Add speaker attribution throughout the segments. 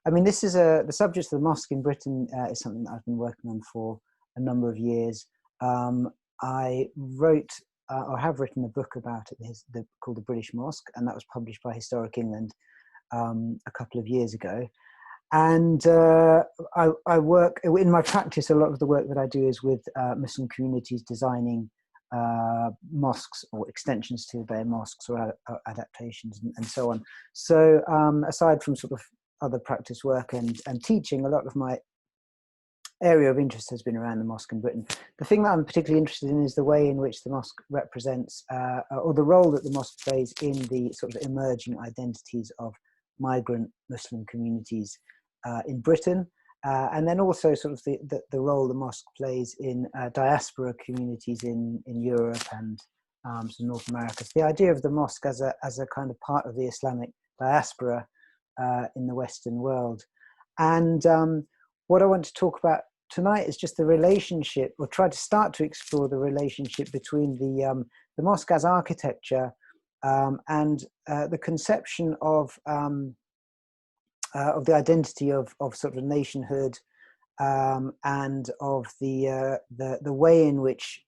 Speaker 1: I mean, this is the subject of the mosque in Britain is something that I've been working on for a number of years. I wrote or have written a book about it called The British Mosque, and that was published by Historic England a couple of years ago. And I work, in my practice, a lot of the work that I do is with Muslim communities designing mosques or extensions to their mosques or adaptations and so on. So aside from sort of other practice work and teaching, a lot of my area of interest has been around the mosque in Britain. The thing that I'm particularly interested in is the way in which the mosque represents, or the role that the mosque plays in the sort of emerging identities of migrant Muslim communities in Britain, and then also sort of the role the mosque plays in diaspora communities in Europe and North America. So the idea of the mosque as a kind of part of the Islamic diaspora in the Western world. And what I want to talk about tonight is just the relationship, or try to start to explore the relationship between the mosque as architecture and the conception of the identity of sort of nationhood and of the way in which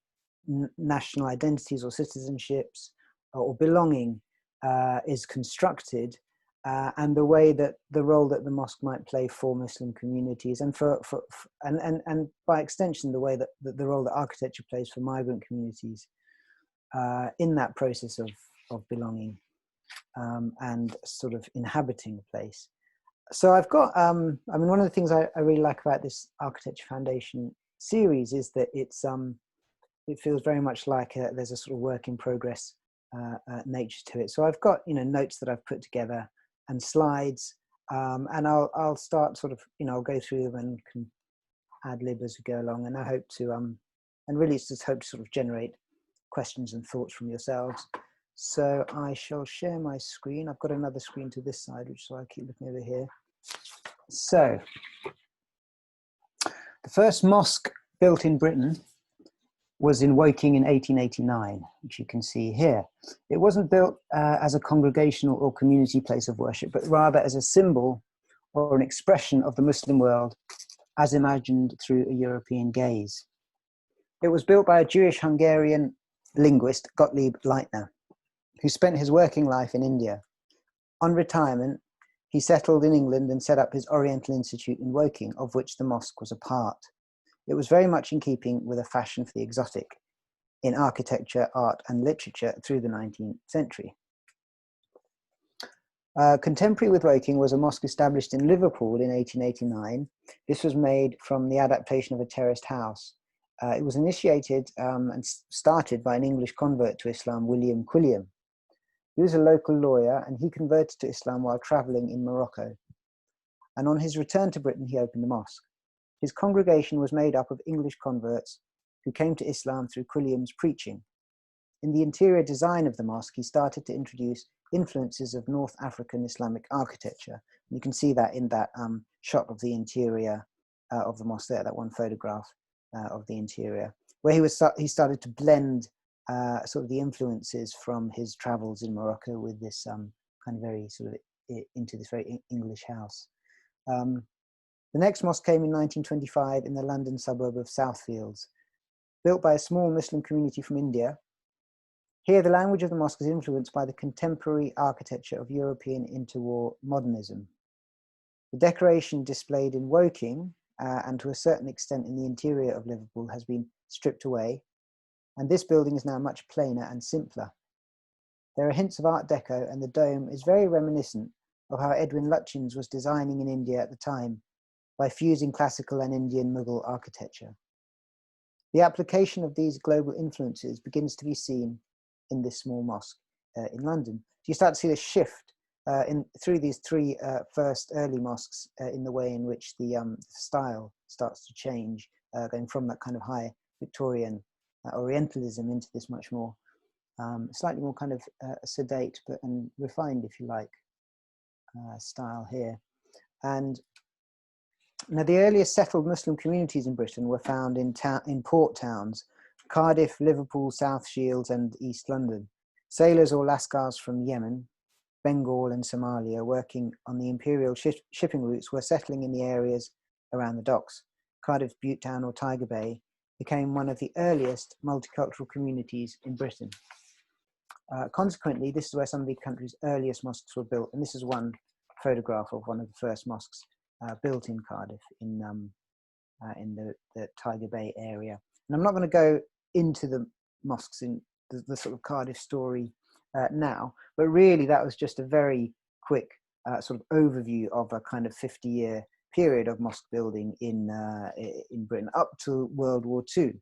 Speaker 1: national identities or citizenships or belonging is constructed, and the way that the role that the mosque might play for Muslim communities, and and by extension the way that the role that architecture plays for migrant communities in that process of belonging and sort of inhabiting a place. So I've got, I mean, one of the things I really like about this Architecture Foundation series is that it feels very much like there's a sort of work in progress nature to it. So I've got, notes that I've put together and slides, and I'll start sort of, I'll go through them and can ad lib as we go along. And I hope to, and really just hope to sort of generate questions and thoughts from yourselves. So I shall share my screen. I've got another screen to this side, so I keep looking over here. So the first mosque built in Britain was in Woking in 1889, which you can see here. It wasn't built as a congregational or community place of worship, but rather as a symbol or an expression of the Muslim world as imagined through a European gaze. It was built by a Jewish-Hungarian linguist, Gottlieb Leitner, who spent his working life in India. On retirement, he settled in England and set up his Oriental Institute in Woking, of which the mosque was a part. It was very much in keeping with a fashion for the exotic in architecture, art, and literature through the 19th century. Contemporary with Woking was a mosque established in Liverpool in 1889. This was made from the adaptation of a terraced house. It was initiated and started by an English convert to Islam, William Quilliam. He was a local lawyer, and he converted to Islam while traveling in Morocco. And on his return to Britain, he opened a mosque. His congregation was made up of English converts who came to Islam through Quilliam's preaching. In the interior design of the mosque, he started to introduce influences of North African Islamic architecture. And you can see that in that shot of the interior of the mosque there, that one photograph of the interior, where he started to blend sort of the influences from his travels in Morocco with this kind of very sort of into this very English house. The next mosque came in 1925 in the London suburb of Southfields, built by a small Muslim community from India. Here, the language of the mosque is influenced by the contemporary architecture of European interwar modernism. The decoration displayed in Woking, and to a certain extent in the interior of Liverpool, has been stripped away, and this building is now much plainer and simpler. There are hints of Art Deco, and the dome is very reminiscent of how Edwin Lutyens was designing in India at the time, by fusing classical and Indian Mughal architecture. The application of these global influences begins to be seen in this small mosque in London. So you start to see the shift through these three first early mosques in the way in which the style starts to change, going from that kind of high Victorian Orientalism into this much more, slightly more kind of sedate and refined, if you like, style here. And now, the earliest settled Muslim communities in Britain were found in port towns, Cardiff, Liverpool, South Shields, and East London. Sailors or Lascars from Yemen, Bengal and Somalia, working on the imperial shipping routes, were settling in the areas around the docks. Cardiff Butte Town or Tiger Bay became one of the earliest multicultural communities in Britain. Consequently, this is where some of the country's earliest mosques were built, and this is one photograph of one of the first mosques built in Cardiff in the Tiger Bay area. And I'm not going to go into the mosques in the sort of Cardiff story now, but really that was just a very quick sort of overview of a kind of 50-year period of mosque building in Britain up to World War II.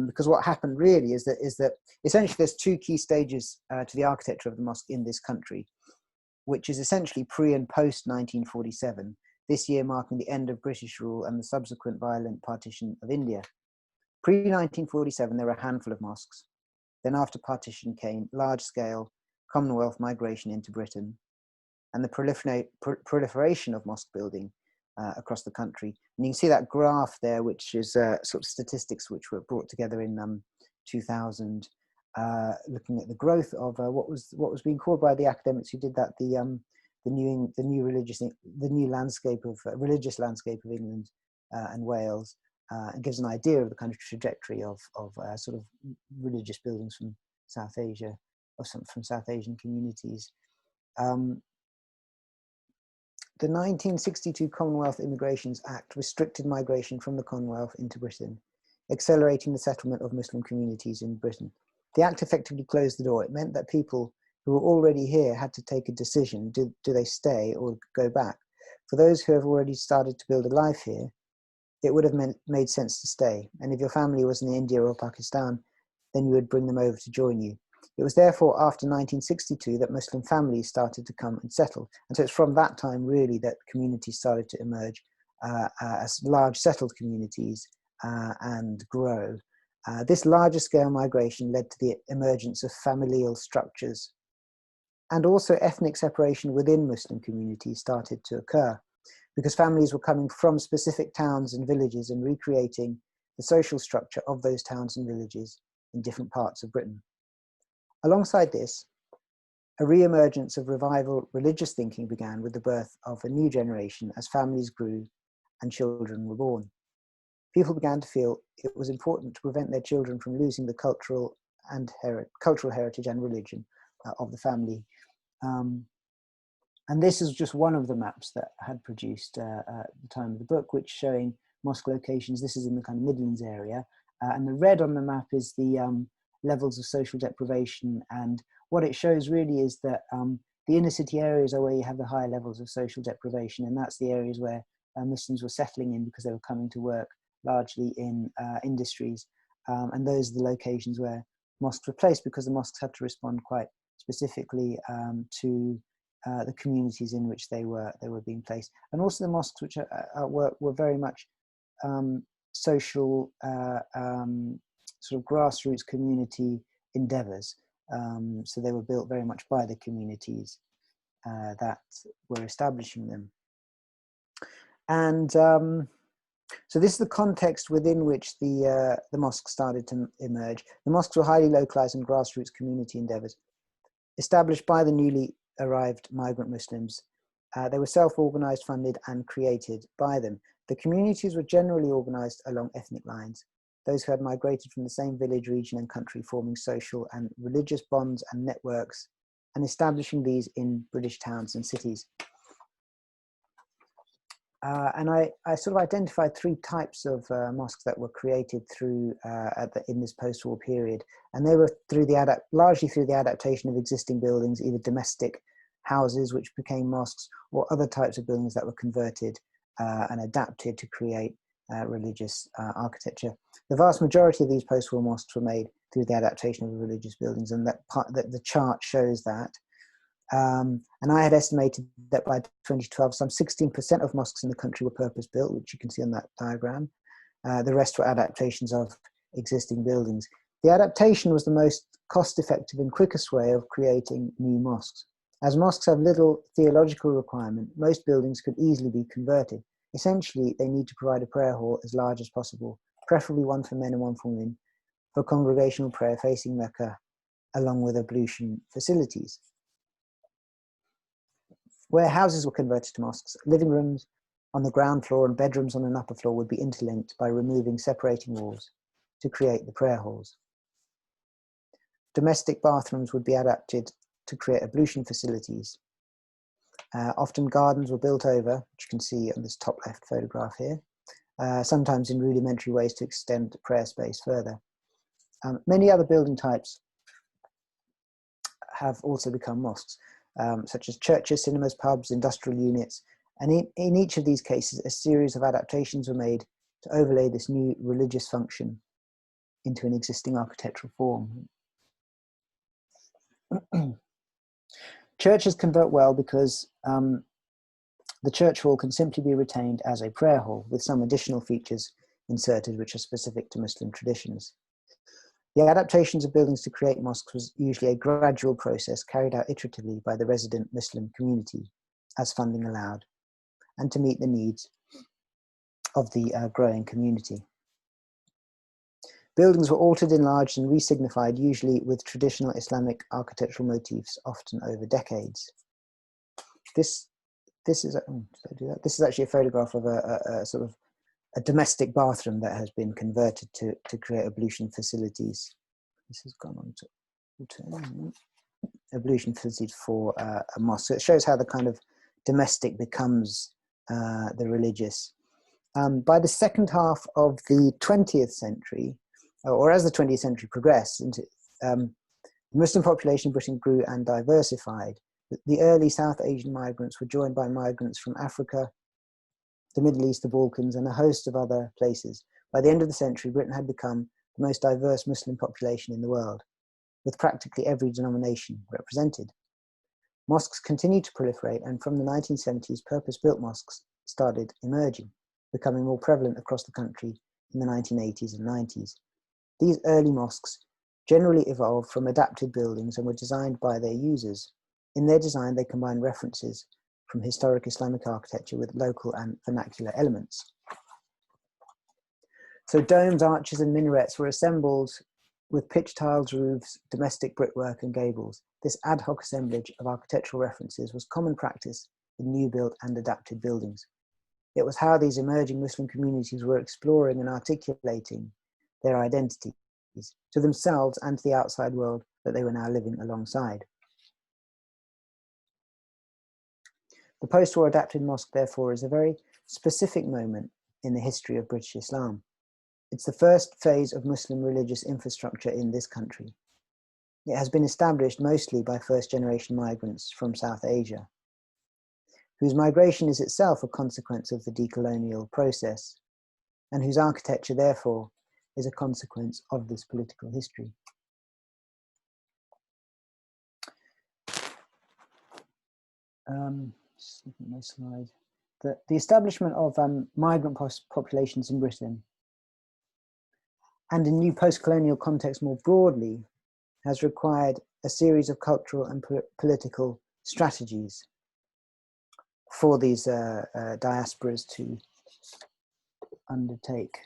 Speaker 1: Because what happened really is that essentially there's two key stages to the architecture of the mosque in this country, which is essentially pre and post 1947, this year marking the end of British rule and the subsequent violent partition of India. Pre-1947, there were a handful of mosques. Then after partition came large-scale Commonwealth migration into Britain and the proliferation of mosque building across the country. And you can see that graph there, which is sort of statistics which were brought together in 2000, looking at the growth of what was being called by the academics who did that the new landscape of religious landscape of England and Wales, and gives an idea of the kind of trajectory of sort of religious buildings from South Asia or from South Asian communities. The 1962 Commonwealth Immigrations Act restricted migration from the Commonwealth into Britain, accelerating the settlement of Muslim communities in Britain. The Act effectively closed the door. It meant that people who were already here had to take a decision, do they stay or go back? For those who have already started to build a life here, it would have made sense to stay. And if your family was in India or Pakistan, then you would bring them over to join you. It was therefore after 1962 that Muslim families started to come and settle. And so it's from that time really that communities started to emerge as large settled communities and grow. This larger scale migration led to the emergence of familial structures. And also ethnic separation within Muslim communities started to occur because families were coming from specific towns and villages and recreating the social structure of those towns and villages in different parts of Britain. Alongside this, a re-emergence of revival religious thinking began with the birth of a new generation as families grew and children were born. People began to feel it was important to prevent their children from losing the cultural heritage and religion of the family. And this is just one of the maps that I had produced at the time of the book, which showing mosque locations. This is in the kind of Midlands area. And the red on the map is the levels of social deprivation. And what it shows really is that the inner city areas are where you have the higher levels of social deprivation. And that's the areas where Muslims were settling in because they were coming to work largely in industries. And those are the locations where mosques were placed because the mosques had to respond quite specifically to the communities in which they were being placed. And also the mosques which were very much social sort of grassroots community endeavours. So they were built very much by the communities that were establishing them. And so this is the context within which the mosques started to emerge. The mosques were highly localized and grassroots community endeavours established by the newly arrived migrant Muslims. They were self-organized, funded and created by them. The communities were generally organized along ethnic lines, those who had migrated from the same village, region and country, forming social and religious bonds and networks and establishing these in British towns and cities. And I sort of identified three types of mosques that were created through in this post-war period, and they were largely through the adaptation of existing buildings, either domestic houses which became mosques, or other types of buildings that were converted and adapted to create religious architecture. The vast majority of these post-war mosques were made through the adaptation of religious buildings, and that the chart shows that. And I had estimated that by 2012, some 16% of mosques in the country were purpose-built, which you can see on that diagram. The rest were adaptations of existing buildings. The adaptation was the most cost-effective and quickest way of creating new mosques. As mosques have little theological requirement, most buildings could easily be converted. Essentially, they need to provide a prayer hall as large as possible, preferably one for men and one for women, for congregational prayer facing Mecca, along with ablution facilities. Where houses were converted to mosques, living rooms on the ground floor and bedrooms on an upper floor would be interlinked by removing separating walls to create the prayer halls. Domestic bathrooms would be adapted to create ablution facilities. Often gardens were built over, which you can see on this top left photograph here, sometimes in rudimentary ways to extend prayer space further. Many other building types have also become mosques, such as churches, cinemas, pubs, industrial units, and in each of these cases a series of adaptations were made to overlay this new religious function into an existing architectural form. Churches convert well because the church hall can simply be retained as a prayer hall with some additional features inserted which are specific to Muslim traditions. The adaptations of buildings to create mosques was usually a gradual process carried out iteratively by the resident Muslim community as funding allowed, and to meet the needs of the growing community. Buildings were altered, enlarged, and resignified, usually with traditional Islamic architectural motifs, often over decades. This is actually a photograph of a sort of a domestic bathroom that has been converted to create ablution facilities. This has gone on to ablution facilities for a mosque. So it shows how the kind of domestic becomes the religious. By the second half of the 20th century, or as the 20th century progressed, the Muslim population in Britain grew and diversified. The early South Asian migrants were joined by migrants from Africa, the Middle East, the Balkans, and a host of other places. By the end of the century, Britain had become the most diverse Muslim population in the world, with practically every denomination represented. Mosques continued to proliferate, and from the 1970s, purpose-built mosques started emerging, becoming more prevalent across the country in the 1980s and 90s. These early mosques generally evolved from adapted buildings and were designed by their users. In their design, they combined references from historic Islamic architecture with local and vernacular elements. So domes, arches, and minarets were assembled with pitch tiles, roofs, domestic brickwork, and gables. This ad hoc assemblage of architectural references was common practice in new built and adapted buildings. It was how these emerging Muslim communities were exploring and articulating their identities to themselves and to the outside world that they were now living alongside. The post-war adapted mosque, therefore, is a very specific moment in the history of British Islam. It's the first phase of Muslim religious infrastructure in this country. It has been established mostly by first-generation migrants from South Asia, whose migration is itself a consequence of the decolonial process, and whose architecture, therefore, is a consequence of this political history. Just looking at my slide. The establishment of migrant populations in Britain and in new post-colonial context more broadly has required a series of cultural and political strategies for these diasporas to undertake.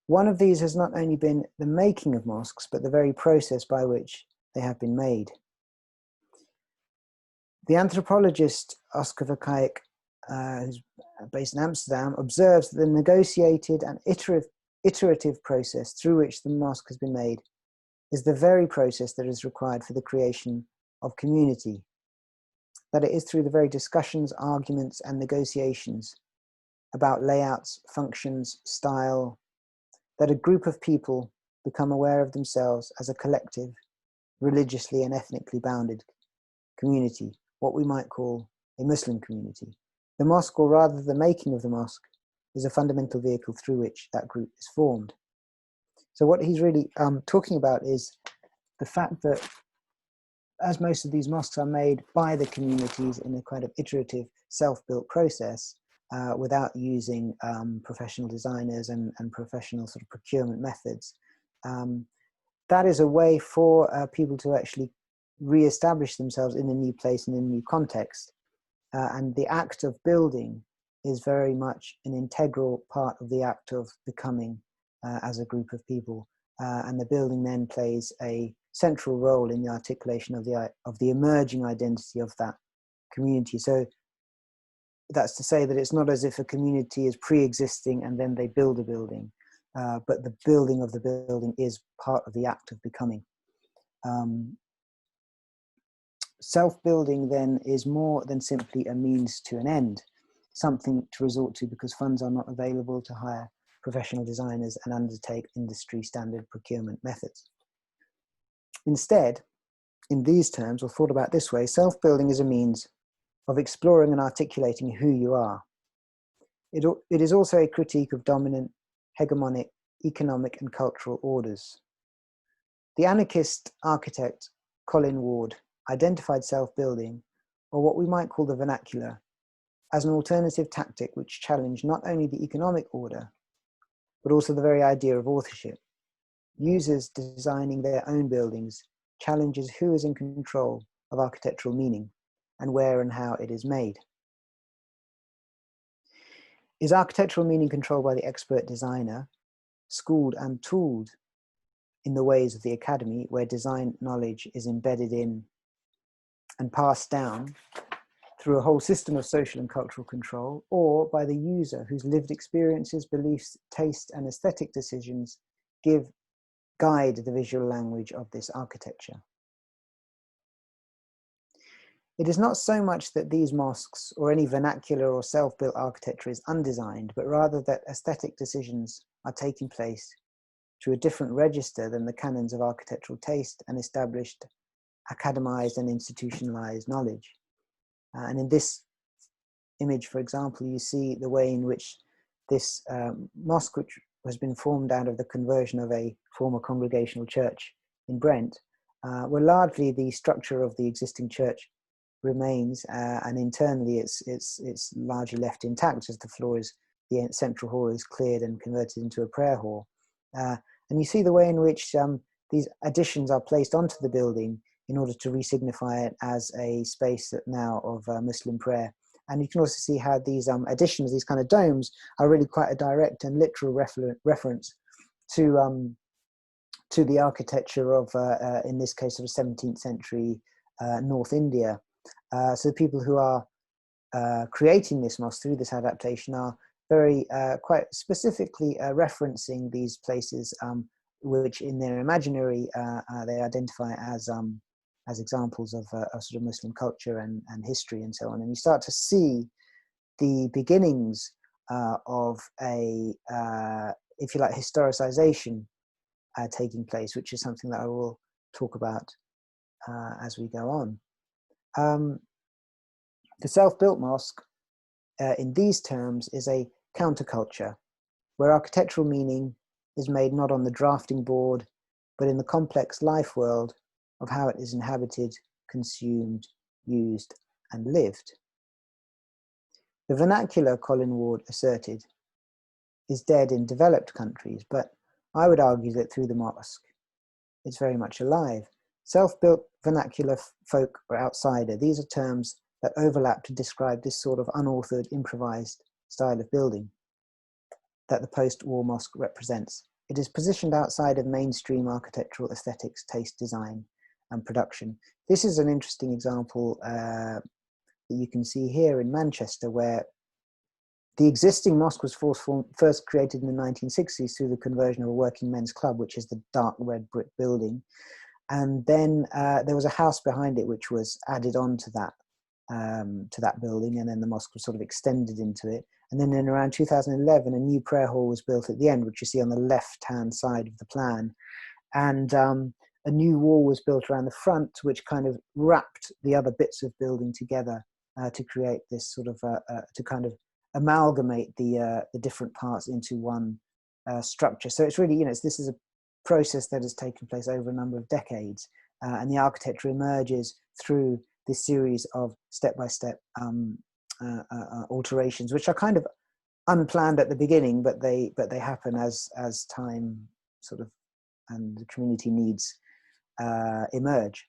Speaker 1: One of these has not only been the making of mosques, but the very process by which they have been made. The anthropologist Oscar Verkuyk, who's based in Amsterdam, observes that the negotiated and iterative process through which the mosque has been made is the very process that is required for the creation of community. That it is through the very discussions, arguments, and negotiations about layouts, functions, style, that a group of people become aware of themselves as a collective, religiously and ethnically bounded community, what we might call a Muslim community. The mosque, or rather the making of the mosque, is a fundamental vehicle through which that group is formed. So what he's really talking about is the fact that as most of these mosques are made by the communities in a kind of iterative, self-built process, without using professional designers and professional sort of procurement methods, that is a way for people to actually re-establish themselves in a new place, in a new context. And the act of building is very much an integral part of the act of becoming as a group of people. And the building then plays a central role in the articulation of the emerging identity of that community. So that's to say that it's not as if a community is pre-existing and then they build a building, but the building of the building is part of the act of becoming. Self-building then is more than simply a means to an end, something to resort to because funds are not available to hire professional designers and undertake industry standard procurement methods. Instead, in these terms, or thought about this way, self-building is a means of exploring and articulating who you are. It is also a critique of dominant, hegemonic, economic and cultural orders. The anarchist architect Colin Ward identified self-building, or what we might call the vernacular, as an alternative tactic which challenged not only the economic order, but also the very idea of authorship. Users designing their own buildings challenges who is in control of architectural meaning and where and how it is made. Is architectural meaning controlled by the expert designer, schooled and tooled in the ways of the academy, where design knowledge is embedded in and passed down through a whole system of social and cultural control, or by the user whose lived experiences, beliefs, taste and aesthetic decisions guide the visual language of this architecture? It is not so much that these mosques or any vernacular or self-built architecture is undesigned, but rather that aesthetic decisions are taking place through a different register than the canons of architectural taste and established academized and institutionalized knowledge. And in this image, for example, you see the way in which this mosque, which has been formed out of the conversion of a former congregational church in Brent, where largely the structure of the existing church remains, and internally it's largely left intact as the central hall is cleared and converted into a prayer hall. And you see the way in which these additions are placed onto the building in order to re-signify it as a space that now of Muslim prayer. And you can also see how these additions, these kind of domes, are really quite a direct and literal reference to the architecture of, in this case, of 17th century North India. So the people who are creating this mosque through this adaptation are very quite specifically referencing these places, which in their imaginary they identify as examples of sort of Muslim culture and history and so on. And you start to see the beginnings of a, if you like, historicization taking place, which is something that I will talk about as we go on. The self-built mosque, in these terms, is a counterculture, where architectural meaning is made not on the drafting board, but in the complex life world of how it is inhabited, consumed, used, and lived. The vernacular, Colin Ward asserted, is dead in developed countries, but I would argue that through the mosque, it's very much alive. Self-built, vernacular, folk, or outsider, these are terms that overlap to describe this sort of unauthored, improvised style of building that the post-war mosque represents. It is positioned outside of mainstream architectural aesthetics, taste, design, and production. This is an interesting example that you can see here in Manchester, where the existing mosque was first created in the 1960s through the conversion of a working men's club, which is the dark red brick building. And then there was a house behind it which was added on to that building, and then the mosque was sort of extended into it. And then in around 2011, a new prayer hall was built at the end, which you see on the left-hand side of the plan. And a new wall was built around the front, which kind of wrapped the other bits of building together to create this sort of, to kind of amalgamate the different parts into one structure. So it's really, this is a process that has taken place over a number of decades, and the architecture emerges through this series of step-by-step alterations, which are kind of unplanned at the beginning, but they happen as time sort of and the community needs emerge.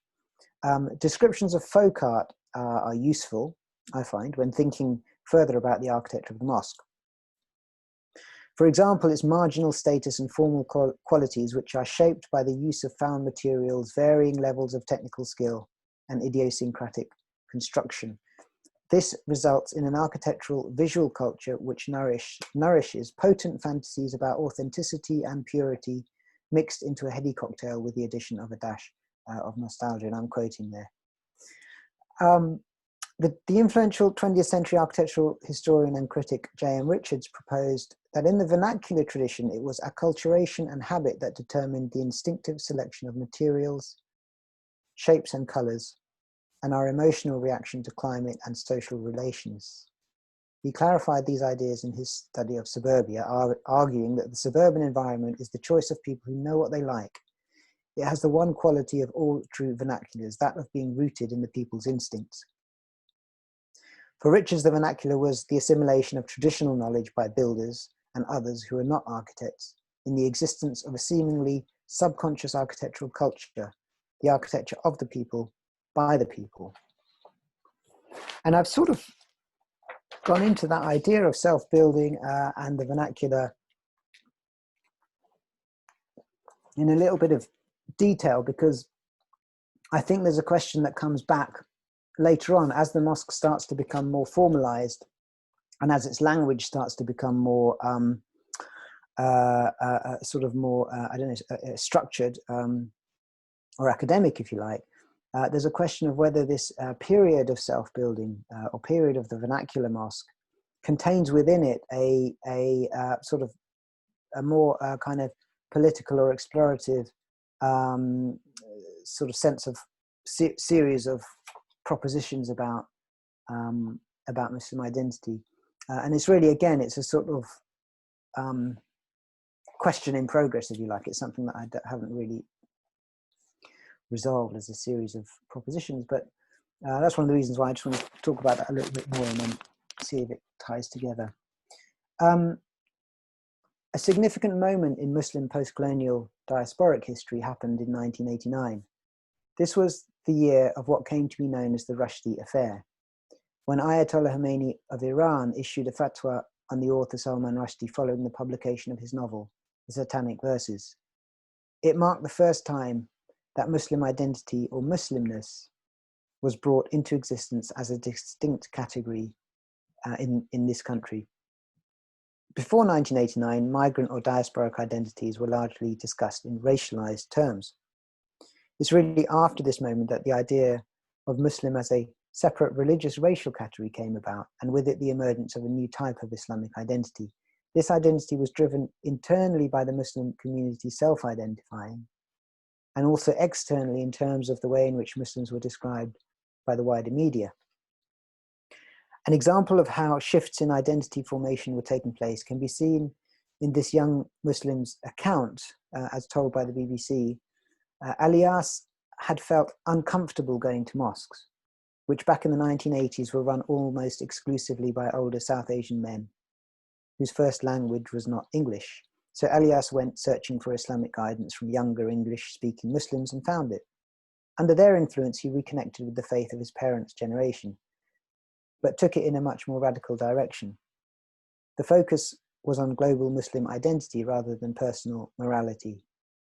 Speaker 1: Descriptions of folk art are useful, I find, when thinking further about the architecture of the mosque. For example, its marginal status and formal qualities, which are shaped by the use of found materials, varying levels of technical skill, and idiosyncratic construction. This results in an architectural visual culture which nourishes potent fantasies about authenticity and purity, mixed into a heady cocktail with the addition of a dash of nostalgia, and I'm quoting there. The influential 20th century architectural historian and critic J.M. Richards proposed that in the vernacular tradition, it was acculturation and habit that determined the instinctive selection of materials, shapes and colours, and our emotional reaction to climate and social relations. He clarified these ideas in his study of suburbia, arguing that the suburban environment is the choice of people who know what they like. It has the one quality of all true vernaculars, that of being rooted in the people's instincts. For Richards, the vernacular was the assimilation of traditional knowledge by builders and others who are not architects in the existence of a seemingly subconscious architectural culture, the architecture of the people, by the people. And I've sort of gone into that idea of self-building and the vernacular in a little bit of detail, because I think there's a question that comes back later on as the mosque starts to become more formalized and as its language starts to become more sort of more, structured or academic, if you like. There's a question of whether this period of self-building or period of the vernacular mosque contains within it a sort of a more kind of political or explorative sort of sense of series of propositions about Muslim identity. And it's really, again, it's a sort of question in progress, if you like. It's something that I haven't really resolved as a series of propositions, but that's one of the reasons why I just want to talk about that a little bit more and then see if it ties together. A significant moment in Muslim post-colonial diasporic history happened in 1989. This was the year of what came to be known as the Rushdie Affair, when Ayatollah Khomeini of Iran issued a fatwa on the author Salman Rushdie following the publication of his novel, The Satanic Verses. It marked the first time that Muslim identity or Muslimness was brought into existence as a distinct category in this country. Before 1989, migrant or diasporic identities were largely discussed in racialized terms. It's really after this moment that the idea of Muslim as a separate religious racial category came about, and with it the emergence of a new type of Islamic identity. This identity was driven internally by the Muslim community self-identifying, and also externally in terms of the way in which Muslims were described by the wider media. An example of how shifts in identity formation were taking place can be seen in this young Muslim's account, as told by the BBC. Alias had felt uncomfortable going to mosques, which back in the 1980s were run almost exclusively by older South Asian men, whose first language was not English. So Alias went searching for Islamic guidance from younger English-speaking Muslims and found it. Under their influence, he reconnected with the faith of his parents' generation, but took it in a much more radical direction. The focus was on global Muslim identity rather than personal morality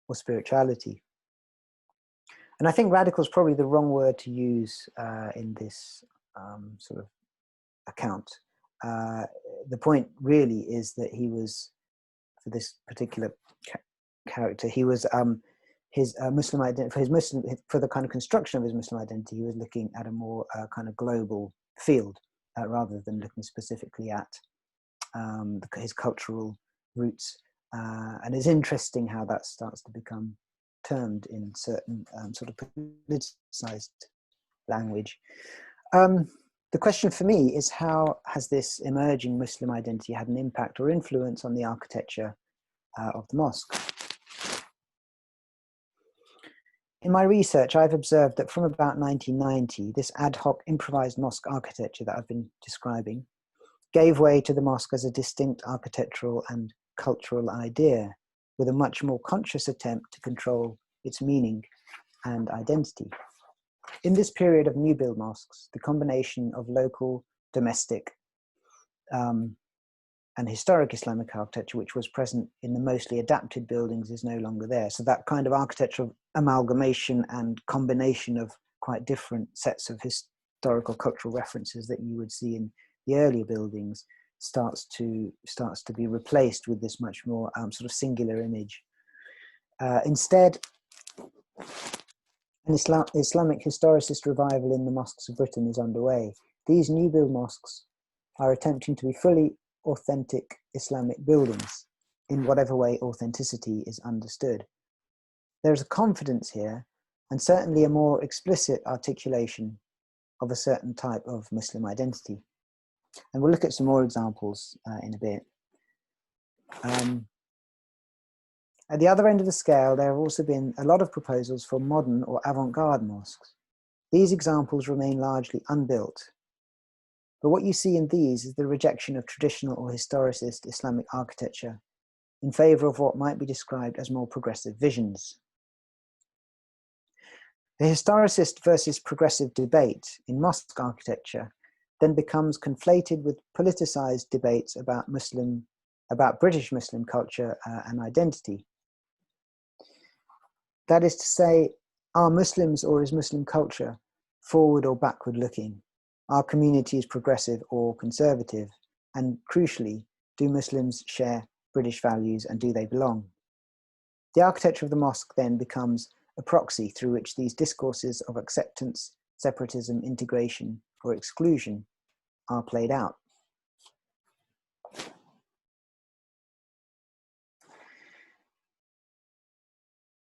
Speaker 1: or spirituality. And I think radical is probably the wrong word to use in this sort of account. The point really is that he was, for this particular character, he was his Muslim identity, for the kind of construction of his Muslim identity, he was looking at a more kind of global field rather than looking specifically at his cultural roots. And it's interesting how that starts to become termed in certain sort of politicized language. The question for me is, how has this emerging Muslim identity had an impact or influence on the architecture of the mosque? In my research, I've observed that from about 1990, this ad hoc improvised mosque architecture that I've been describing gave way to the mosque as a distinct architectural and cultural idea, with a much more conscious attempt to control its meaning and identity. In this period of new build mosques, the combination of local, domestic, and historic Islamic architecture, which was present in the mostly adapted buildings, is no longer there. So that kind of architectural amalgamation and combination of quite different sets of historical cultural references that you would see in the earlier buildings starts to be replaced with this much more sort of singular image. Instead, an Islamic historicist revival in the mosques of Britain is underway. These new build mosques are attempting to be fully authentic Islamic buildings, in whatever way authenticity is understood. There's a confidence here, and certainly a more explicit articulation of a certain type of Muslim identity. And we'll look at some more examples in a bit. At the other end of the scale, there have also been a lot of proposals for modern or avant-garde mosques. These examples remain largely unbuilt. But what you see in these is the rejection of traditional or historicist Islamic architecture in favour of what might be described as more progressive visions. The historicist versus progressive debate in mosque architecture then becomes conflated with politicised debates about British Muslim culture and identity. That is to say, are Muslims or is Muslim culture forward or backward looking? Are communities progressive or conservative? And crucially, do Muslims share British values and do they belong? The architecture of the mosque then becomes a proxy through which these discourses of acceptance, separatism, integration, or exclusion are played out.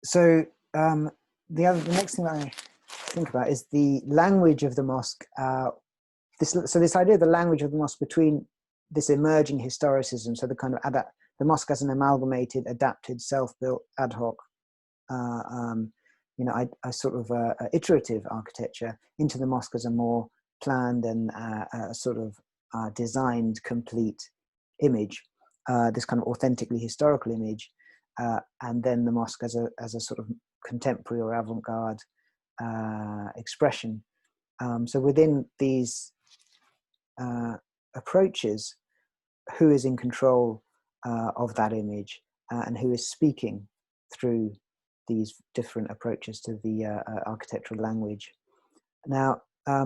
Speaker 1: So the next thing that I think about is the language of the mosque. This idea of the language of the mosque between this emerging historicism, so the kind of the mosque as an amalgamated, adapted, self-built, ad hoc, a sort of iterative architecture, into the mosque as a more planned and sort of designed, complete image, this kind of authentically historical image, and then the mosque as a sort of contemporary or avant-garde expression. So within these approaches, who is in control of that image and who is speaking through these different approaches to the architectural language? Now,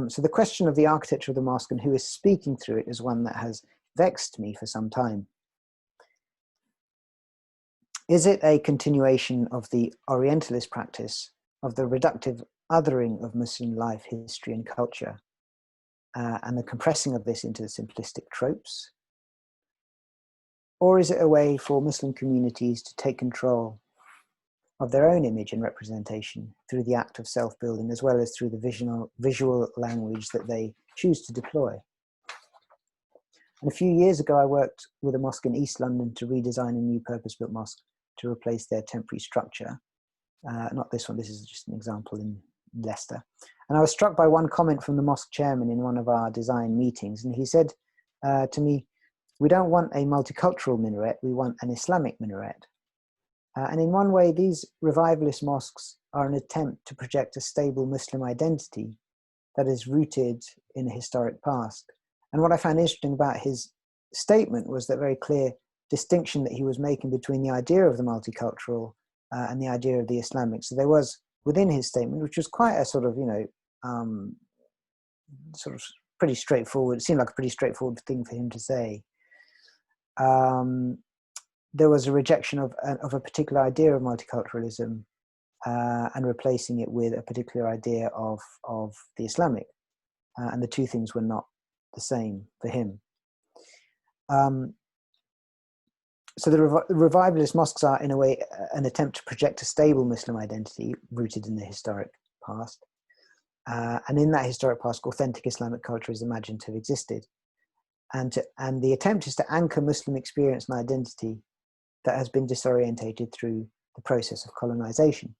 Speaker 1: so the question of the architecture of the mosque and who is speaking through it is one that has vexed me for some time. Is it a continuation of the Orientalist practice of the reductive othering of Muslim life, history, and culture, and the compressing of this into simplistic tropes? Or is it a way for Muslim communities to take control of their own image and representation through the act of self-building, as well as through the visual language that they choose to deploy? And a few years ago, I worked with a mosque in East London to redesign a new purpose-built mosque to replace their temporary structure. Not this one, this is just an example in Leicester. And I was struck by one comment from the mosque chairman in one of our design meetings. And he said to me, "We don't want a multicultural minaret, we want an Islamic minaret." And in one way, these revivalist mosques are an attempt to project a stable Muslim identity that is rooted in a historic past. And what I found interesting about his statement was that very clear distinction that he was making between the idea of the multicultural and the idea of the Islamic. So there was within his statement, which was quite a sort of, sort of pretty straightforward, it seemed like a pretty straightforward thing for him to say. There was a rejection of a particular idea of multiculturalism and replacing it with a particular idea of the Islamic. And the two things were not the same for him. So the revivalist mosques are, in a way, an attempt to project a stable Muslim identity rooted in the historic past. And in that historic past, authentic Islamic culture is imagined to have existed. And the attempt is to anchor Muslim experience and identity that has been disorientated through the process of colonization.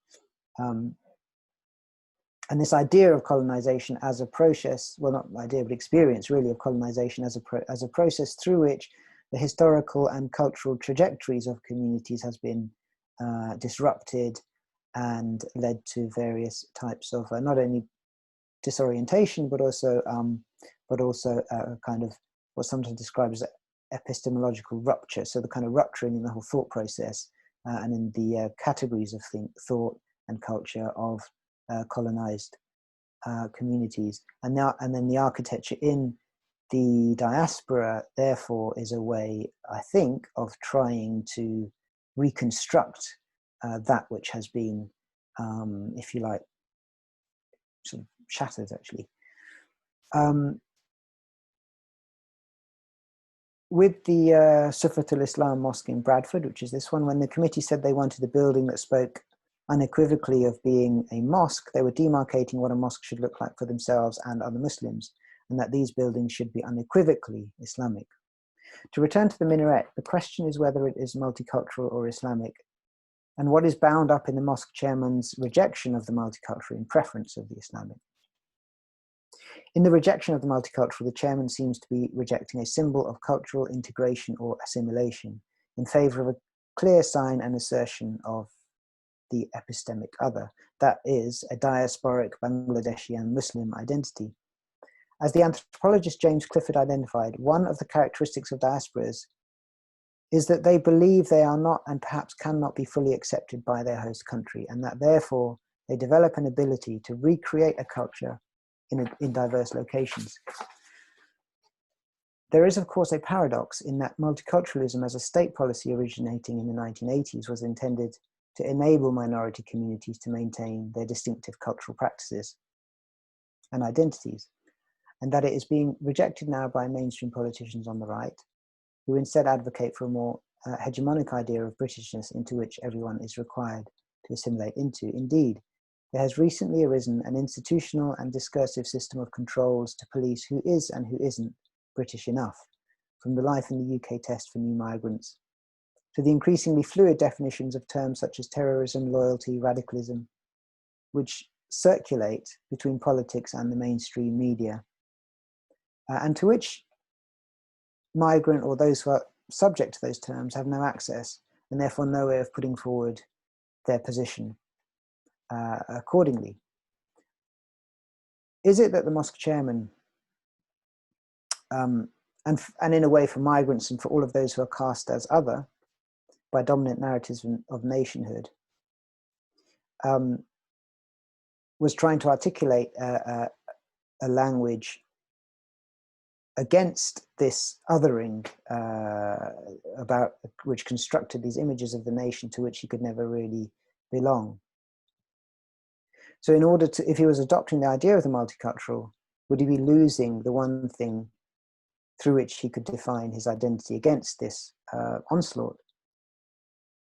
Speaker 1: And this idea of colonization as a process, well, not idea, but experience really of colonization as a process through which the historical and cultural trajectories of communities has been disrupted and led to various types of not only disorientation, but also a kind of what's sometimes described as epistemological rupture. So the kind of rupturing in the whole thought process and in the categories of thought and culture of colonized communities, and then the architecture in the diaspora, therefore, is a way, I think, of trying to reconstruct that which has been, if you like, sort of shattered, actually. With the Sufatul Islam Mosque in Bradford, which is this one, when the committee said they wanted a building that spoke unequivocally of being a mosque, they were demarcating what a mosque should look like for themselves and other Muslims, and that these buildings should be unequivocally Islamic. To return to the minaret, the question is whether it is multicultural or Islamic, and what is bound up in the mosque chairman's rejection of the multicultural in preference of the Islamic. In the rejection of the multicultural, the chairman seems to be rejecting a symbol of cultural integration or assimilation in favor of a clear sign and assertion of the epistemic other, that is, a diasporic Bangladeshi and Muslim identity. As the anthropologist James Clifford identified, one of the characteristics of diasporas is that they believe they are not and perhaps cannot be fully accepted by their host country, and that therefore they develop an ability to recreate a culture in diverse locations. There is, of course, a paradox in that multiculturalism as a state policy originating in the 1980s was intended to enable minority communities to maintain their distinctive cultural practices and identities, and that it is being rejected now by mainstream politicians on the right, who instead advocate for a more hegemonic idea of Britishness into which everyone is required to assimilate into. Indeed, there has recently arisen an institutional and discursive system of controls to police who is and who isn't British enough, from the Life in the UK test for new migrants, to the increasingly fluid definitions of terms such as terrorism, loyalty, radicalism, which circulate between politics and the mainstream media, and to which migrant or those who are subject to those terms have no access, and therefore no way of putting forward their position accordingly. Is it that the mosque chairman, and in a way for migrants and for all of those who are cast as other by dominant narratives of nationhood, was trying to articulate a language against this othering about which constructed these images of the nation to which he could never really belong? So in order to, if he was adopting the idea of the multicultural, would he be losing the one thing through which he could define his identity against this onslaught?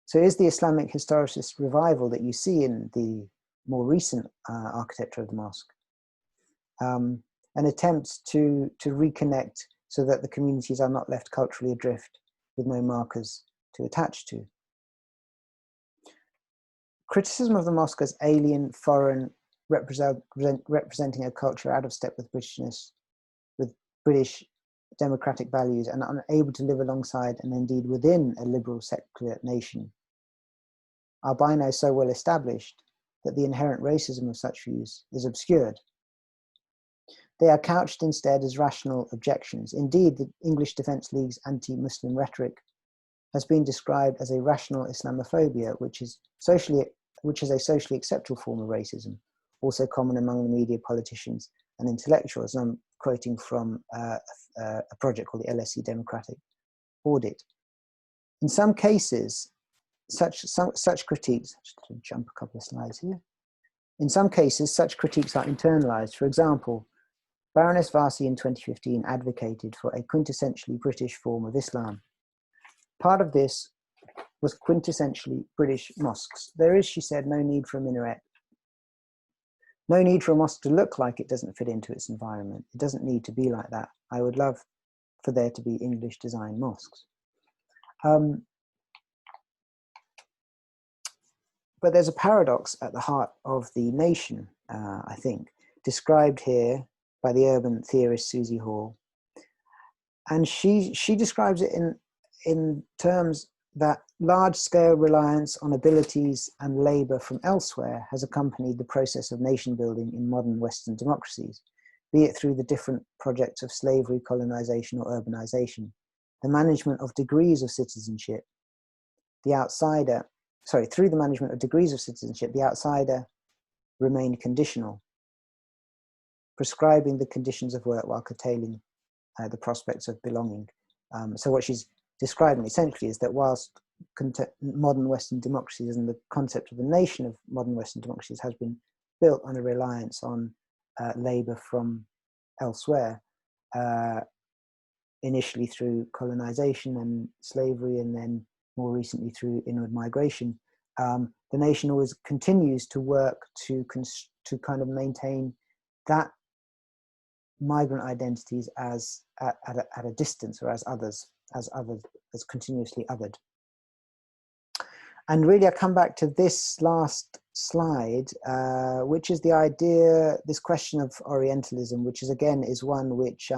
Speaker 1: So is the Islamic historicist revival that you see in the more recent architecture of the mosque an attempt to reconnect so that the communities are not left culturally adrift with no markers to attach to? Criticism of the mosque as alien, foreign, representing a culture out of step with Britishness, with British democratic values, and unable to live alongside and indeed within a liberal secular nation, are by now so well established that the inherent racism of such views is obscured. They are couched instead as rational objections. Indeed, the English Defence League's anti-Muslim rhetoric has been described as a rational Islamophobia, which is a socially acceptable form of racism, also common among the media, politicians, and intellectuals. And I'm quoting from a project called the LSE Democratic Audit. In some cases, such critiques, just to jump a couple of slides here. In some cases, such critiques are internalized. For example, Baroness Varsi in 2015 advocated for a quintessentially British form of Islam. Part of this was quintessentially British mosques. There is, she said, no need for a minaret. No need for a mosque to look like it doesn't fit into its environment. It doesn't need to be like that. I would love for there to be English design mosques. But there's a paradox at the heart of the nation, I think, described here by the urban theorist Susie Hall. And she describes it in terms that large-scale reliance on abilities and labour from elsewhere has accompanied the process of nation building in modern Western democracies, be it through the different projects of slavery, colonisation or urbanisation, the management of degrees of citizenship, through the management of degrees of citizenship, the outsider remained conditional. prescribing the conditions of work while curtailing the prospects of belonging. So what she's describing essentially is that whilst modern Western democracies and the concept of the nation of modern Western democracies has been built on a reliance on labour from elsewhere, initially through colonization and slavery, and then more recently through inward migration, the nation always continues to work to kind of maintain that migrant identities as at a distance, or as continuously othered. And really, I come back to this last slide, which is the idea, this question of Orientalism, which is one which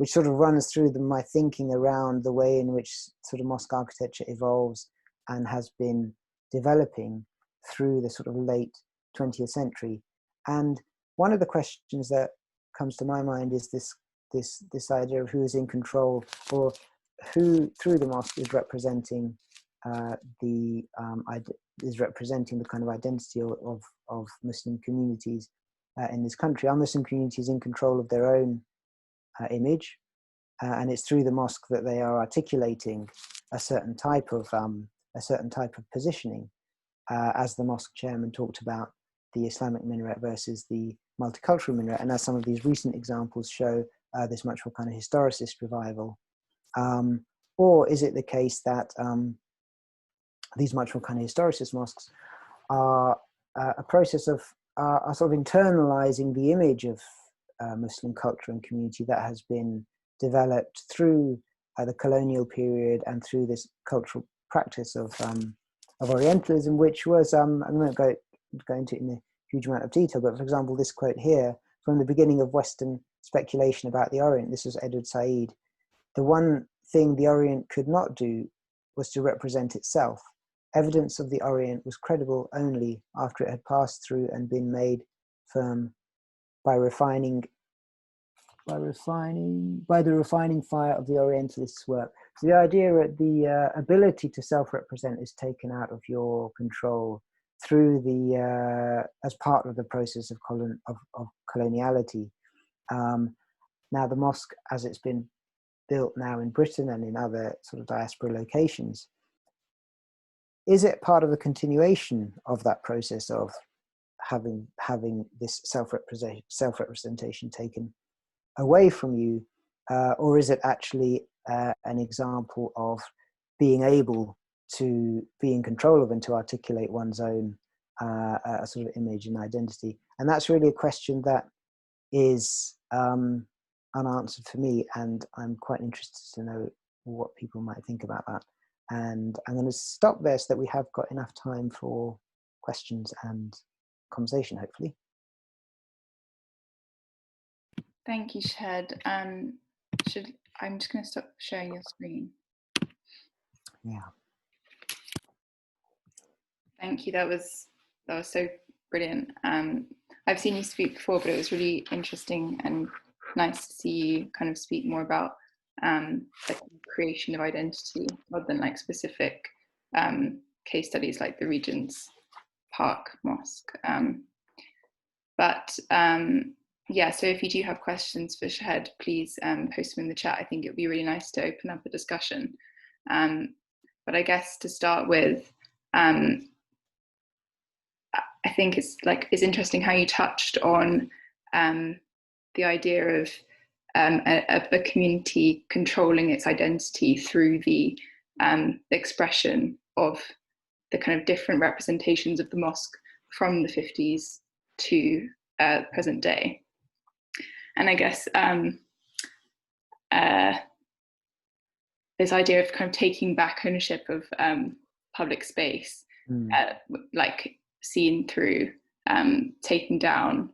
Speaker 1: sort of runs through my thinking around the way in which sort of mosque architecture evolves and has been developing through the sort of late 20th century. And one of the questions that comes to my mind is this idea of who is in control, or who through the mosque is representing the kind of identity of Muslim communities in this country. Are Muslim communities in control of their own image, and it's through the mosque that they are articulating a certain type of positioning, as the mosque chairman talked about the Islamic minaret versus the multicultural minaret, and as some of these recent examples show, this much more kind of historicist revival. Or is it the case that these much more kind of historicist mosques are a process of are sort of internalizing the image of Muslim culture and community that has been developed through the colonial period and through this cultural practice of Orientalism, which was, I won't go into it in a huge amount of detail, but for example, this quote here, from the beginning of Western speculation about the Orient, this was Edward Said, the one thing the Orient could not do was to represent itself. Evidence of the Orient was credible only after it had passed through and been made firm by the refining fire of the Orientalists' work. So the idea that the ability to self-represent is taken out of your control through as part of the process of coloniality. Now the mosque, as it's been built now in Britain and in other sort of diaspora locations, is it part of the continuation of that process of having this self-representation taken away from you, or is it actually an example of being able to be in control of and to articulate one's own sort of image and identity? And that's really a question that is unanswered for me, and I'm quite interested to know what people might think about that. And I'm going to stop there so that we have got enough time for questions and conversation, hopefully.
Speaker 2: Thank you, Shahed. I'm just going to stop sharing your screen.
Speaker 1: Yeah.
Speaker 2: Thank you. That was so brilliant. I've seen you speak before, but it was really interesting and nice to see you kind of speak more about the creation of identity rather than like specific case studies like the Regent's Park Mosque. Yeah, so if you do have questions for Shahed, please post them in the chat. I think it would be really nice to open up a discussion. But I guess to start with, I think it's interesting how you touched on the idea of a community controlling its identity through the expression of the kind of different representations of the mosque from the 50s to present day. And I guess this idea of kind of taking back ownership of public space, like seen through taking down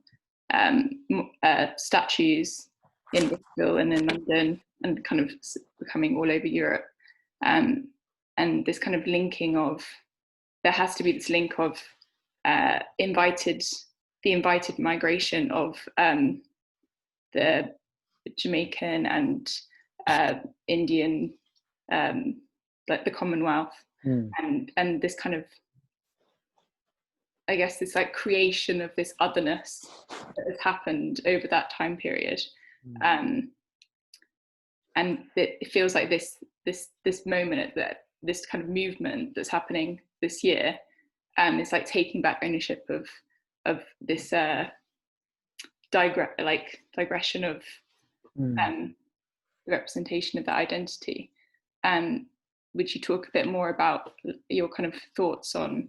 Speaker 2: statues in Bristol and in London, and kind of becoming all over Europe. And this kind of linking of, there has to be this link of the invited migration of the Jamaican and Indian, like the Commonwealth, and this kind of I guess, this like creation of this otherness that has happened over that time period. And it feels like this moment, that this kind of movement that's happening this year, is like taking back ownership of this digression of the representation of that identity. Would you talk a bit more about your kind of thoughts on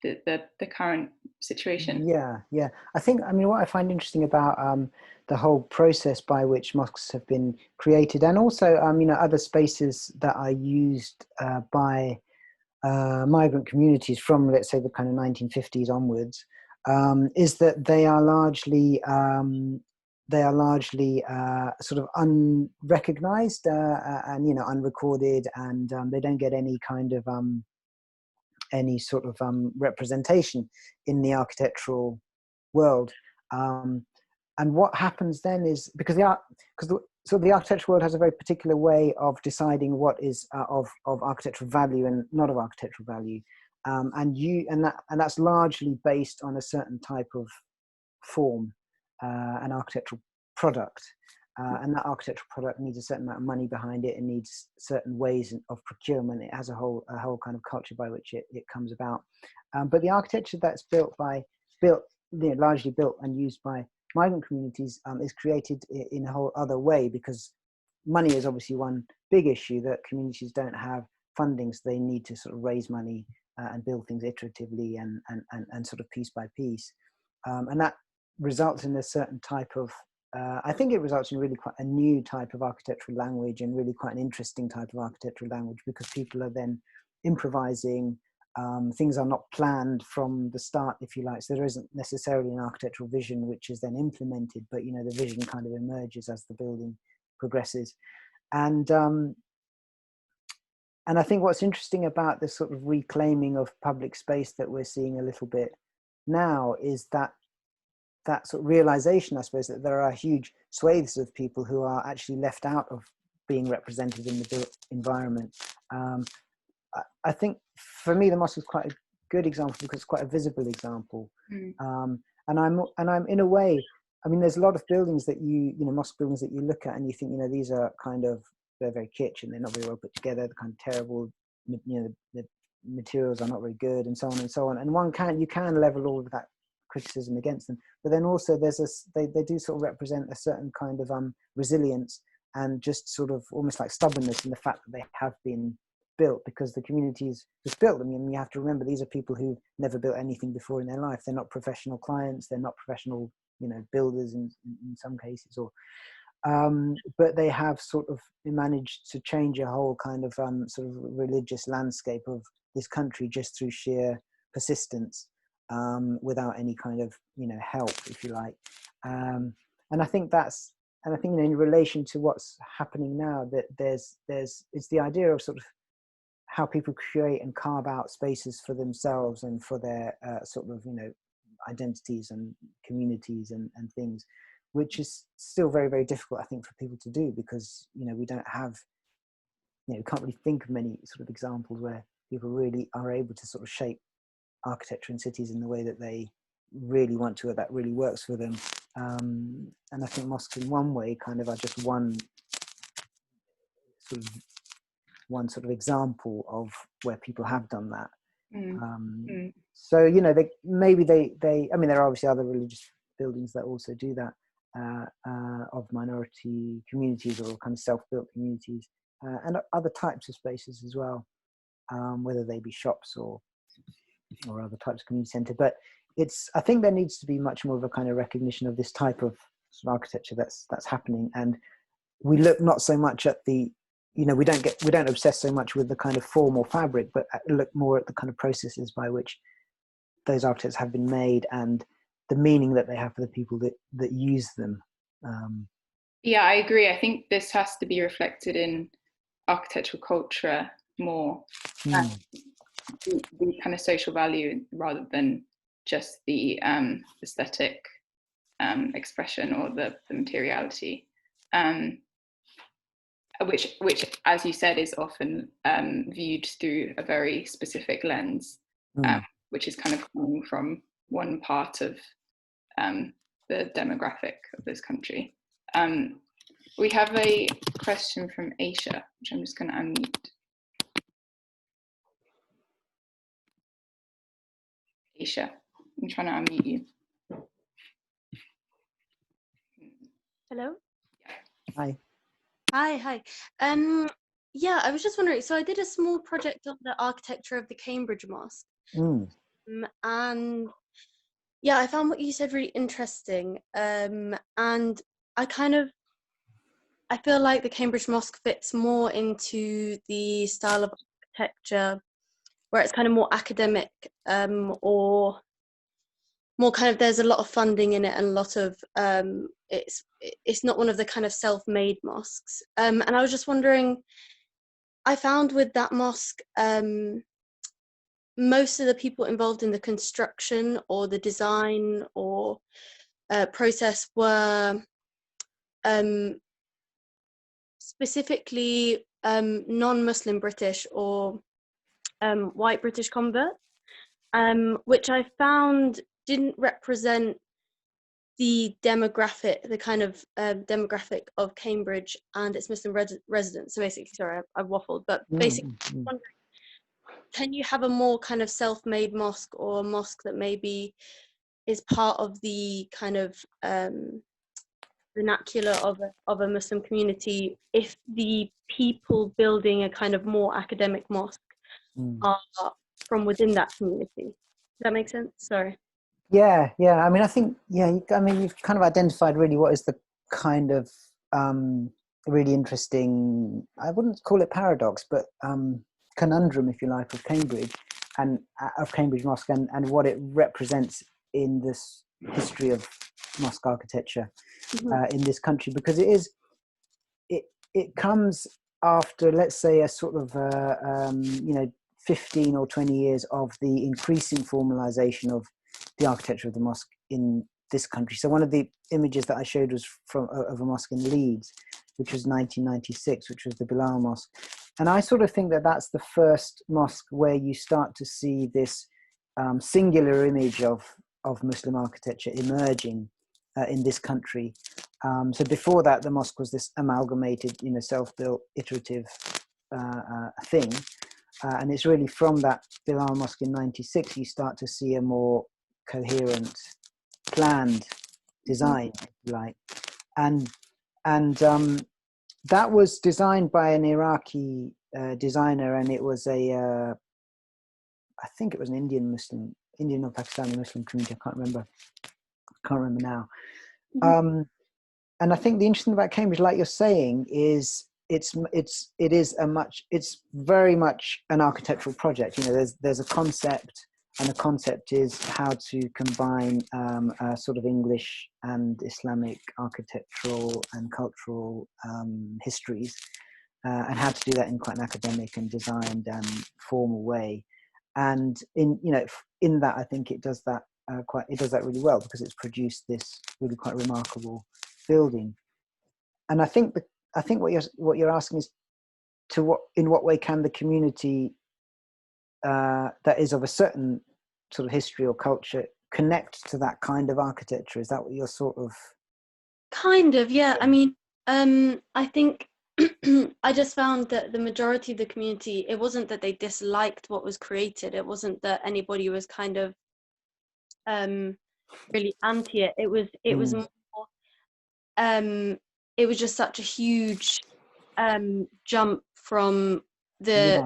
Speaker 2: the current situation?
Speaker 1: Yeah. I think, I mean, what I find interesting about the whole process by which mosques have been created, and also, other spaces that are used by migrant communities from, let's say, the kind of 1950s onwards, is that they are largely sort of unrecognized and unrecorded, and they don't get any kind of representation in the architectural world. And what happens then is, because the architectural world has a very particular way of deciding what is of architectural value and not of architectural value, and that's largely based on a certain type of form, an architectural product. And that architectural product needs a certain amount of money behind it. It needs certain ways of procurement. It has a whole kind of culture by which it comes about. But the architecture that's largely built and used by migrant communities is created in a whole other way, because money is obviously one big issue, that communities don't have funding, so they need to sort of raise money and build things iteratively and sort of piece by piece. And that results in a certain type of I think it results in really quite a new type of architectural language, and really quite an interesting type of architectural language, because people are then improvising. Things are not planned from the start, if you like. So there isn't necessarily an architectural vision which is then implemented, but the vision kind of emerges as the building progresses. And I think what's interesting about this sort of reclaiming of public space that we're seeing a little bit now is that sort of realization, I suppose, that there are huge swathes of people who are actually left out of being represented in the built environment. I think for me, the mosque is quite a good example, because it's quite a visible example. And I'm in a way, I mean, there's a lot of buildings that mosque buildings that you look at and you think, these are they're very kitsch and they're not very well put together. They're kind of terrible, the materials are not very good, and so on and so on. And you can level all of that criticism against them, but then also they do sort of represent a certain kind of resilience, and just sort of almost like stubbornness in the fact that they have been built because the communities has built them. You have to remember, these are people who've never built anything before in their life. They're not professional clients, they're not professional builders in some cases, or but they have sort of managed to change a whole kind of sort of religious landscape of this country just through sheer persistence, without any kind of help, if you like. And I think in relation to what's happening now, that it's the idea of sort of how people create and carve out spaces for themselves and for their sort of identities and communities and things, which is still very, very difficult, I think, for people to do, because we don't have, can't really think of many sort of examples where people really are able to sort of shape architecture in cities in the way that they really want to, or that really works for them. And I think mosques in one way kind of are just one sort of example of where people have done that. So I mean, there are obviously other religious buildings that also do that, of minority communities or kind of self-built communities, and other types of spaces as well, whether they be shops or other types of community centre. But I think there needs to be much more of a kind of recognition of this type of sort of architecture that's happening, and we look not so much at the we don't obsess so much with the kind of form or fabric, but look more at the kind of processes by which those architects have been made and the meaning that they have for the people that use them.
Speaker 2: Yeah, I agree. I think this has to be reflected in architectural culture more, the kind of social value, rather than just the aesthetic expression or the materiality, which, as you said, is often viewed through a very specific lens.
Speaker 1: Mm.
Speaker 2: which is kind of coming from one part of the demographic of this country. We have a question from Aisha, which I'm just going to unmute. Aisha, I'm trying to unmute you.
Speaker 3: Hello.
Speaker 1: Hi.
Speaker 3: Hi. Yeah, I was just wondering. So I did a small project on the architecture of the Cambridge Mosque, and yeah, I found what you said really interesting. And I feel like the Cambridge Mosque fits more into the style of architecture where it's kind of more academic, or more kind of, there's a lot of funding in it and a lot of it's not one of the kind of self-made mosques, and I was just wondering, I found with that mosque, most of the people involved in the construction or the design or process were specifically non-Muslim British or white British converts, which I found didn't represent the demographic, the kind of demographic of Cambridge and its Muslim residents. So basically, sorry, I've waffled, but basically, wondering, can you have a more kind of self-made mosque, or a mosque that maybe is part of the kind of vernacular of a Muslim community, if the people building a kind of more academic mosque are from within that community? Does that make sense? Sorry.
Speaker 1: Yeah. I mean, I think, you've kind of identified really what is the kind of really interesting, I wouldn't call it paradox, but conundrum, if you like, of Cambridge and of Cambridge Mosque, and what it represents in this history of mosque architecture in this country, because it comes after, let's say, a sort of 15 or 20 years of the increasing formalization of the architecture of the mosque in this country. So one of the images that I showed was of a mosque in Leeds, which was 1996, which was the Bilal Mosque. And I sort of think that that's the first mosque where you start to see this singular image of Muslim architecture emerging in this country. So before that, the mosque was this amalgamated, self-built, iterative thing. And it's really from that Bilal Mosque in 96, you start to see a more coherent, planned design, if you like. And that was designed by an Iraqi designer, and it was I think it was an Indian or Pakistani Muslim community. I can't remember now. And I think the interesting thing about Cambridge, like you're saying, is it's very much an architectural project. There's a concept, and the concept is how to combine sort of English and Islamic architectural and cultural histories, and how to do that in quite an academic and designed and formal way. And in that, I think it does that really well, because it's produced this really quite remarkable building. And I think what you're asking is, in what way can the community that is of a certain sort of history or culture connect to that kind of architecture? Is that what you're sort of?
Speaker 3: Kind of, yeah. I mean, I think I just found that the majority of the community, it wasn't that they disliked what was created. It wasn't that anybody was kind of really anti it. It was more, it was just such a huge jump from that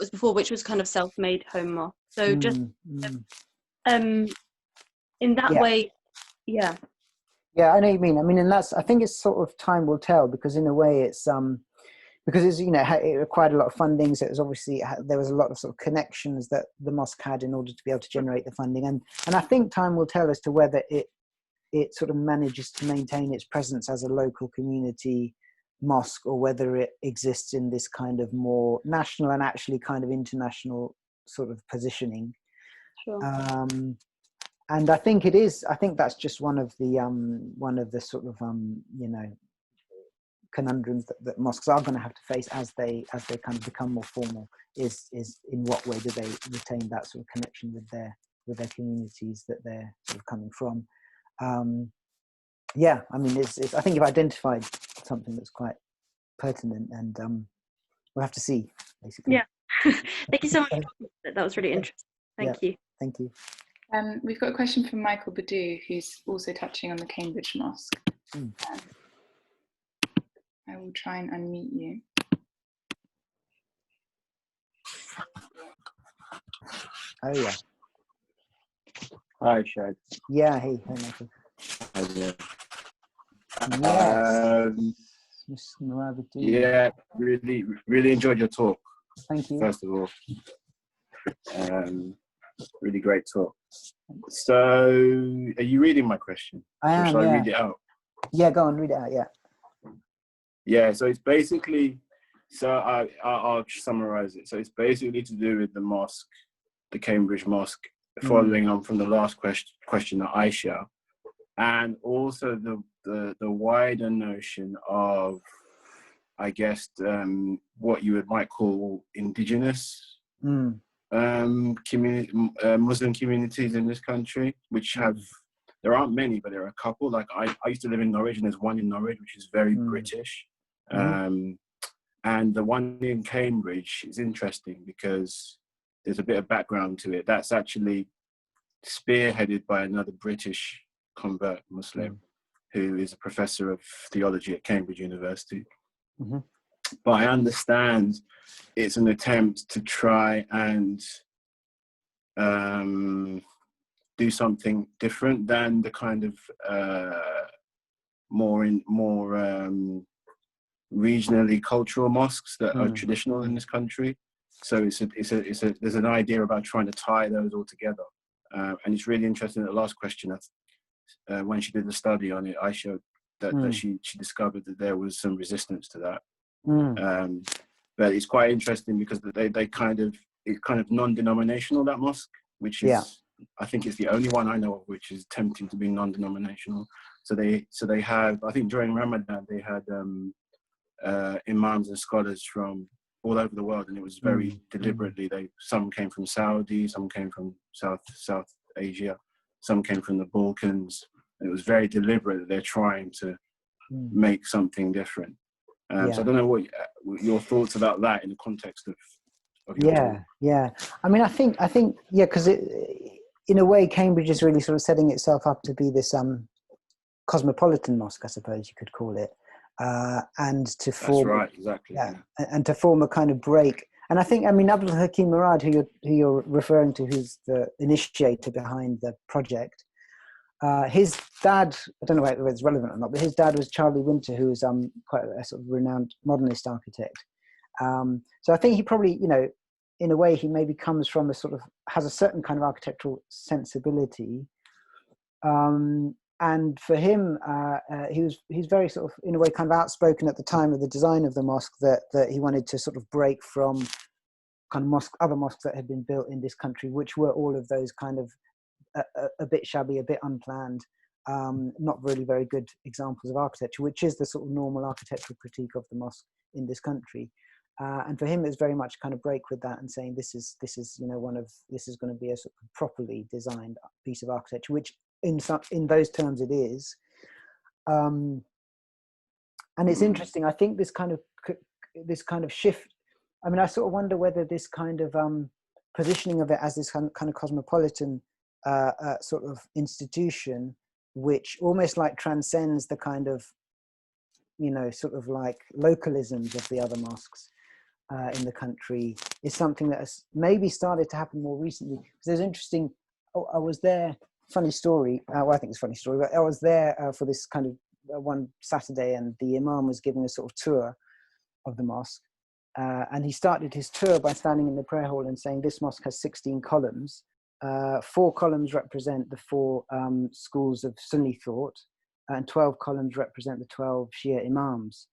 Speaker 3: was before, which was kind of self-made home mosque. So just in that way, yeah.
Speaker 1: Yeah, I know what you mean. I mean, and I think it's sort of, time will tell, because in a way it's because it's, it required a lot of funding, so it was obviously, there was a lot of sort of connections that the mosque had in order to be able to generate the funding, and I think time will tell as to whether it sort of manages to maintain its presence as a local community mosque, or whether it exists in this kind of more national and actually kind of international sort of positioning.
Speaker 3: Sure.
Speaker 1: And I think it is. I think that's just one of the sort of conundrums that mosques are going to have to face as they kind of become more formal is in what way do they retain that sort of connection with their communities that they're sort of coming from. Yeah, I mean, I think you've identified something that's quite pertinent, and we'll have to see, basically.
Speaker 3: Yeah. Thank you so much for talking about it. That was really interesting. Thank you.
Speaker 1: Thank you.
Speaker 2: We've got a question from Michael Badu, who's also touching on the Cambridge Mosque. I will try and unmute you.
Speaker 1: Oh yeah.
Speaker 4: Hi, Shahed.
Speaker 1: Yeah. Hey, Michael.
Speaker 4: Hi there.
Speaker 1: Yes. Mr.
Speaker 4: Yeah, really enjoyed your talk.
Speaker 1: Thank you.
Speaker 4: First of all, really great talk. So, are you reading my question?
Speaker 1: I am.
Speaker 4: Or shall I read it out?
Speaker 1: Yeah, go on, read it out. Yeah.
Speaker 4: Yeah. So it's basically. So I'll summarize it. So it's basically to do with the mosque, the Cambridge Mosque, following on from the last question that Aisha, and also the wider notion of, I guess, what you might call indigenous Muslim communities in this country, which there aren't many, but there are a couple. Like I used to live in Norwich, and there's one in Norwich which is very British. And the one in Cambridge is interesting because there's a bit of background to it. That's actually spearheaded by another British convert Muslim who is a professor of theology at Cambridge University. But I understand it's an attempt to try and do something different than the kind of more regionally cultural mosques that are traditional in this country. So there's an idea about trying to tie those all together, and it's really interesting. The last question, when she did the study on it, I showed that she discovered that there was some resistance to that. But it's quite interesting because it's kind of non-denominational, that mosque, which is I think it's the only one I know of which is attempting to be non-denominational. So they have, I think during Ramadan they had imams and scholars from all over the world, and it was very deliberately. Some came from Saudi, some came from South Asia, some came from the Balkans. And it was very deliberate that they're trying to make something different. So I don't know what your thoughts about that in the context of your talk.
Speaker 1: Yeah. I mean, I think because in a way Cambridge is really sort of setting itself up to be this cosmopolitan mosque, I suppose you could call it. And to form,
Speaker 4: that's right, exactly.
Speaker 1: And to form a kind of break. And I think, Abdul Hakim Murad, who you're referring to, who's the initiator behind the project, his dad, I don't know whether it's relevant or not, but his dad was Charlie Winter, who was quite a sort of renowned modernist architect. So I think he probably, in a way, he maybe comes from has a certain kind of architectural sensibility. And for him, he's very sort of, in a way, kind of outspoken at the time of the design of the mosque that he wanted to sort of break from kind of other mosques that had been built in this country, which were all of those kind of a bit shabby, a bit unplanned, not really very good examples of architecture, which is the sort of normal architectural critique of the mosque in this country. And for him, it's very much kind of break with that and saying this is this is going to be a sort of properly designed piece of architecture, which in those terms it is. And it's interesting. I think this kind of shift. I mean, I sort of wonder whether this kind of positioning of it as this kind of cosmopolitan sort of institution, which almost like transcends the kind of, sort of like localisms of the other mosques in the country, is something that has maybe started to happen more recently. Because there's interesting. I was there. Funny story. Well, I think it's a funny story, but I was there for this kind of one Saturday, and the imam was giving a sort of tour of the mosque. And he started his tour by standing in the prayer hall and saying, this mosque has 16 columns. 4 columns represent the 4 schools of Sunni thought, and 12 columns represent the 12 Shia imams.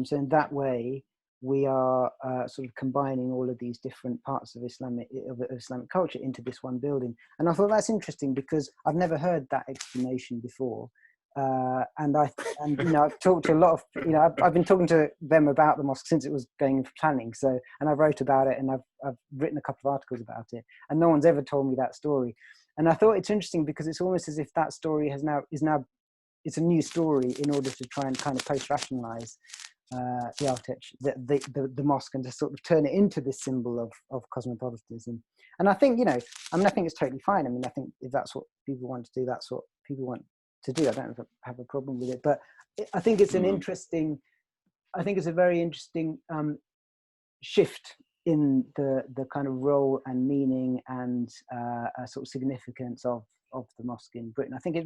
Speaker 1: So in that way, we are sort of combining all of these different parts of Islamic culture into this one building. And I thought that's interesting because I've never heard that explanation before. And you know, I've talked to a lot of, you know, I've been talking to them about the mosque since it was going into planning. So, and I wrote about it, and I've written a couple of articles about it, and no one's ever told me that story. And I thought it's interesting because it's almost as if that story is now it's a new story in order to try and kind of post-rationalize the architecture, the mosque, and to sort of turn it into this symbol of cosmopolitanism. And I think, you know, I mean, I think it's totally fine. I mean, I think if that's what people want to do, that's what people want to do. I don't have a problem with it, but I think it's an interesting, I think it's a very interesting shift in the kind of role and meaning and sort of significance of the mosque in Britain. I think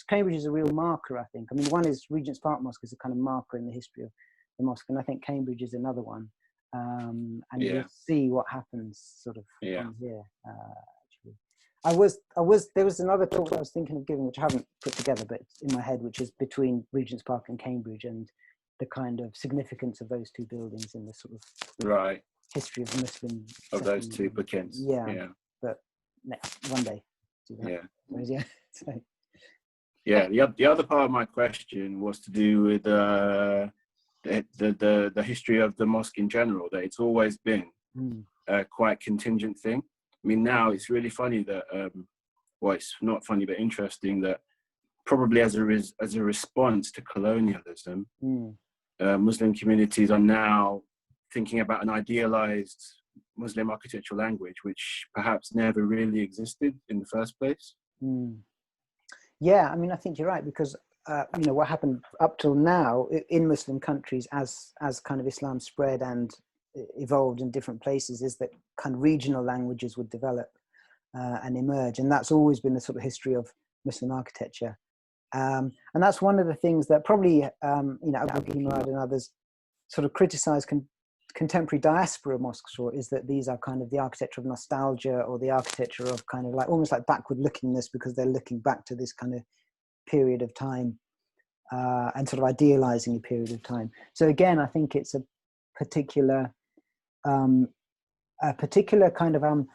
Speaker 1: Cambridge is a real marker, I think. I mean, one is Regent's Park Mosque is a kind of marker in the history of the mosque, and I think Cambridge is another one. And you'll see what happens sort of from here. Actually, there was another talk I was thinking of giving, which I haven't put together, but it's in my head, which is between Regent's Park and Cambridge, and the kind of significance of those two buildings in the sort of history of Muslim
Speaker 4: of those two bookends.
Speaker 1: But one day do that.
Speaker 4: The other part of my question was to do with the history of the mosque in general, that it's always been a quite contingent thing. I mean, now it's really funny that well, it's not funny but interesting that probably as a response to colonialism, Muslim communities are now thinking about an idealized Muslim architectural language, which perhaps never really existed in the first place.
Speaker 1: Yeah, I mean, I think you're right, because you know, what happened up till now in Muslim countries as kind of Islam spread and evolved in different places is that kind of regional languages would develop and emerge, and that's always been the sort of history of Muslim architecture. And that's one of the things that probably you know, Abu Murad and others sort of criticize contemporary diaspora mosques for, is that these are kind of the architecture of nostalgia, or the architecture of kind of like almost like backward lookingness, because they're looking back to this kind of period of time and sort of idealizing a period of time. So again, I think it's a particular kind of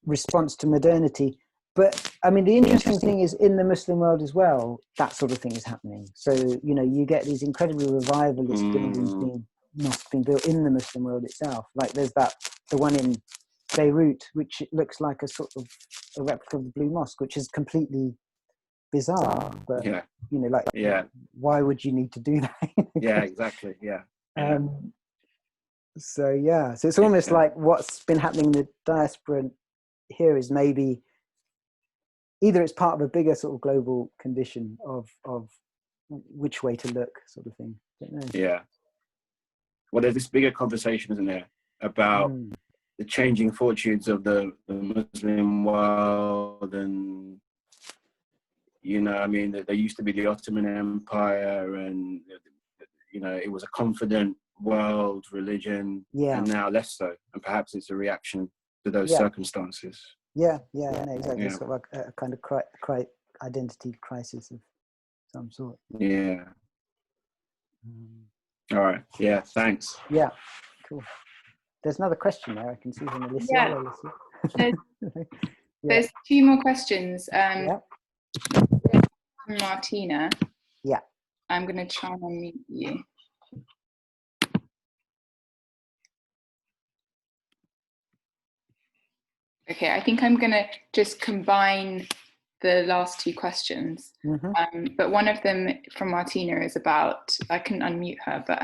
Speaker 1: response to modernity. But I mean, the interesting thing is in the Muslim world as well, that sort of thing is happening. So, you know, you get these incredibly revivalist buildings being built in the Muslim world itself. Like there's the one in Beirut, which looks like a sort of a replica of the Blue Mosque, which is completely bizarre. But, you know, like, why would you need to do that?
Speaker 4: Exactly.
Speaker 1: So it's almost like what's been happening in the diaspora here is maybe either it's part of a bigger sort of global condition of which way to look, sort of thing. I don't know.
Speaker 4: Well, there's this bigger conversation, isn't there, about the changing fortunes of the Muslim world, and you know, I mean, there used to be the Ottoman Empire, and you know, it was a confident world religion, and now less so, and perhaps it's a reaction to those circumstances.
Speaker 1: No, exactly. It's sort of like a kind of identity crisis of some sort.
Speaker 4: All right. Thanks.
Speaker 1: Cool. There's another question there I can see from Alicia.
Speaker 2: There's two more questions. From Martina. I'm going to try and unmute you. Okay, I think I'm going to just combine the last two questions. But one of them from Martina is about, I can unmute her, but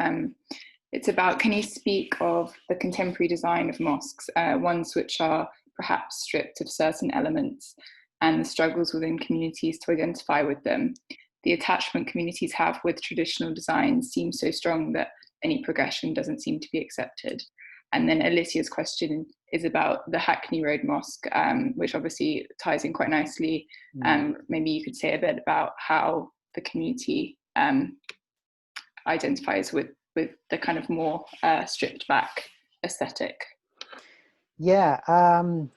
Speaker 2: it's about, can you speak of the contemporary design of mosques, ones which are perhaps stripped of certain elements, and the struggles within communities to identify with them? The attachment communities have with traditional designs seems so strong that any progression doesn't seem to be accepted. And then Alicia's question is about the Hackney Road Mosque, which obviously ties in quite nicely. Maybe you could say a bit about how the community identifies with the kind of more stripped back aesthetic.
Speaker 1: The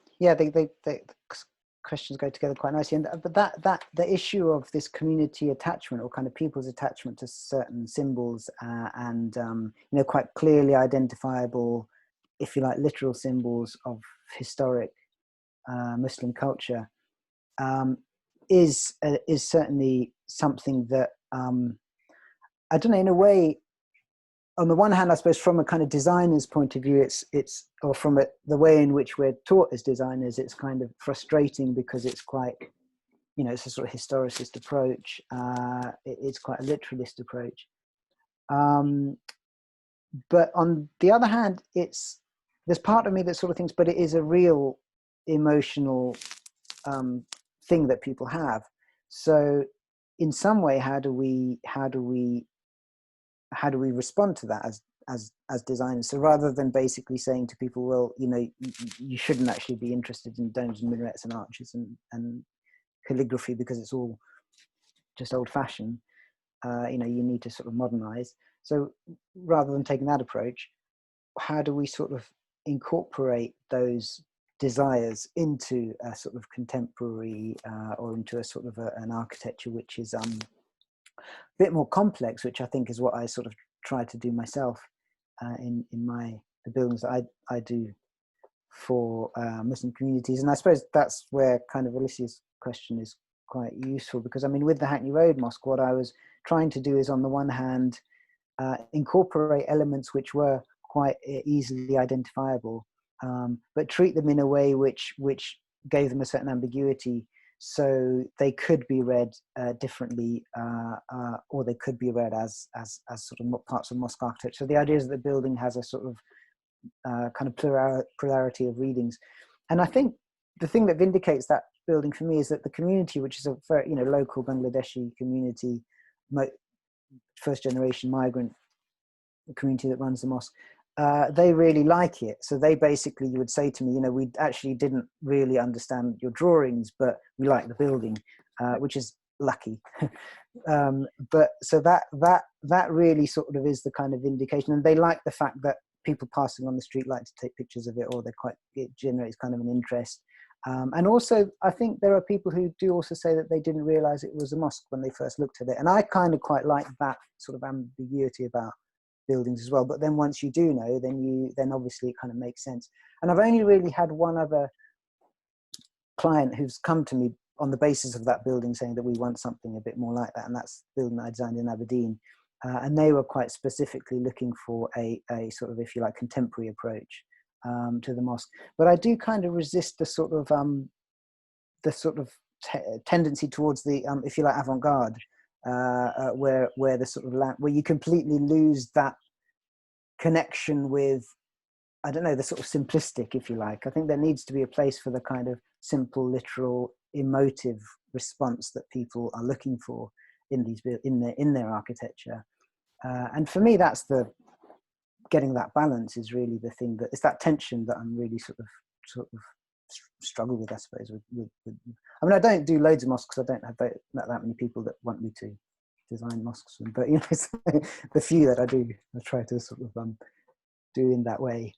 Speaker 1: questions go together quite nicely. But that the issue of this community attachment, or kind of people's attachment to certain symbols and you know, quite clearly identifiable, if you like, literal symbols of historic Muslim culture, is certainly something that I don't know, in a way. On the one hand, I suppose from a kind of designer's point of view, it's or from the way in which we're taught as designers, it's kind of frustrating because it's quite, you know, it's a sort of historicist approach. It's quite a literalist approach. But on the other hand, there's part of me that sort of thinks, but it is a real emotional thing that people have. So in some way, how do we respond to that as designers? So rather than basically saying to people, well, you know, you shouldn't actually be interested in domes and minarets and arches and calligraphy because it's all just old-fashioned, you know, you need to sort of modernize. So rather than taking that approach, how do we sort of incorporate those desires into a sort of contemporary or into a sort of an architecture which is bit more complex, which I think is what I sort of try to do myself in the buildings that I do for Muslim communities. And I suppose that's where kind of Alicia's question is quite useful, because I mean, with the Hackney Road Mosque, what I was trying to do is, on the one hand, incorporate elements which were quite easily identifiable, but treat them in a way which gave them a certain ambiguity, so they could be read differently, or they could be read as sort of parts of mosque architecture. So the idea is that the building has a sort of kind of plurality of readings. And I think the thing that vindicates that building for me is that the community, which is a very, you know, local Bangladeshi community, first generation migrant community that runs the mosque, they really like it. So they basically, you would say to me, you know, we actually didn't really understand your drawings, but we like the building, which is lucky. But so that really sort of is the kind of indication. And they like the fact that people passing on the street like to take pictures of it, or it generates kind of an interest. And also, I think there are people who do also say that they didn't realize it was a mosque when they first looked at it. And I kind of quite like that sort of ambiguity about buildings as well. But then once you do know, then obviously it kind of makes sense. And I've only really had one other client who's come to me on the basis of that building saying that we want something a bit more like that. And that's the building that I designed in Aberdeen. And they were quite specifically looking for a sort of, if you like, contemporary approach to the mosque. But I do kind of resist the sort of tendency towards the, if you like, avant-garde, where the sort of where you completely lose that connection with, I don't know, the sort of simplistic, if you like. I think there needs to be a place for the kind of simple, literal, emotive response that people are looking for in their architecture. And for me, that's getting that balance is really the thing, that it's that tension that I'm really sort of struggle with, I suppose. I mean, I don't do loads of mosques. I don't have that many people that want me to design mosques, but you know, the few that I do, I try to sort of do in that way.